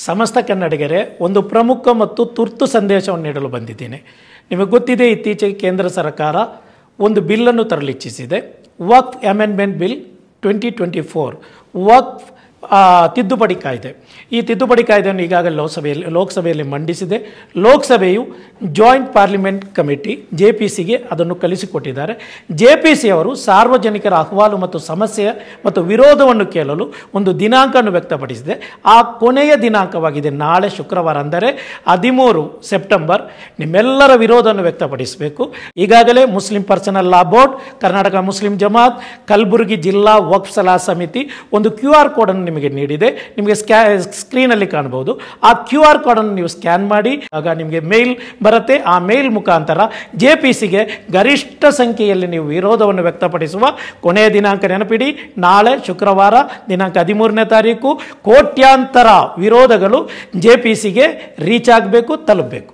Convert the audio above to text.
ಸಮಸ್ತ ಕನ್ನಡಿಗರೇ, ಒಂದು ಪ್ರಮುಖ ಮತ್ತು ತುರ್ತು ಸಂದೇಶವನ್ನು ನೀಡಲು ಬಂದಿದ್ದೇನೆ. ನಿಮಗೆ ಗೊತ್ತಿದೆ, ಇತ್ತೀಚೆಗೆ ಕೇಂದ್ರ ಸರ್ಕಾರ ಒಂದು ಬಿಲ್ಲನ್ನು ತರಲು ಇಚ್ಛಿಸಿದೆ. ವಕ್ಫ್ ಅಮೆಂಡ್ಮೆಂಟ್ ಬಿಲ್ 2024 ವಕ್ಫ್ ತಿದ್ದುಪಡಿ ಕಾಯ್ದೆ. ಈ ತಿದ್ದುಪಡಿ ಕಾಯ್ದೆಯನ್ನು ಈಗಾಗಲೇ ಲೋಕಸಭೆಯಲ್ಲಿ ಮಂಡಿಸಿದೆ. ಲೋಕಸಭೆಯು ಜಾಯಿಂಟ್ ಪಾರ್ಲಿಮೆಂಟ್ ಕಮಿಟಿ JPCಗೆ ಅದನ್ನು ಕಳಿಸಿಕೊಟ್ಟಿದ್ದಾರೆ. JPC ಅವರು ಸಾರ್ವಜನಿಕರ ಅಹವಾಲು ಮತ್ತು ಸಮಸ್ಯೆ ಮತ್ತು ವಿರೋಧವನ್ನು ಕೇಳಲು ಒಂದು ದಿನಾಂಕವನ್ನು ವ್ಯಕ್ತಪಡಿಸಿದೆ. ಆ ಕೊನೆಯ ದಿನಾಂಕವಾಗಿದೆ ನಾಳೆ ಶುಕ್ರವಾರ, ಅಂದರೆ 13 ಸೆಪ್ಟೆಂಬರ್. ನಿಮ್ಮೆಲ್ಲರ ವಿರೋಧವನ್ನು ವ್ಯಕ್ತಪಡಿಸಬೇಕು. ಈಗಾಗಲೇ Muslim personal law board, Karnataka Muslim Jamaat, Kalaburagi ಜಿಲ್ಲಾ ವಕ್ಫ್ ಸಲಹಾ ಸಮಿತಿ ಒಂದು QR ಕೋಡನ್ನು ನಿಮಗೆ ನೀಡಿದೆ. ನಿಮಗೆ ಸ್ಕ್ರೀನಲ್ಲಿ ಕಾಣಬಹುದು. ಆ QR ಕೋಡನ್ನು ನೀವು ಸ್ಕ್ಯಾನ್ ಮಾಡಿ, ಆಗ ನಿಮಗೆ ಮೇಲ್ ಬರುತ್ತೆ. ಆ ಮೇಲ್ ಮುಖಾಂತರ JPCಗೆ ಗರಿಷ್ಠ ಸಂಖ್ಯೆಯಲ್ಲಿ ನೀವು ವಿರೋಧವನ್ನು ವ್ಯಕ್ತಪಡಿಸುವ ಕೊನೆಯ ದಿನಾಂಕ ನೆನಪಿಡಿ, ನಾಳೆ ಶುಕ್ರವಾರ ದಿನಾಂಕ 13ನೇ ತಾರೀಕು. ಕೋಟ್ಯಾಂತರ ವಿರೋಧಗಳು JPCಗೆ ರೀಚ್ ಆಗಬೇಕು, ತಲುಪಬೇಕು.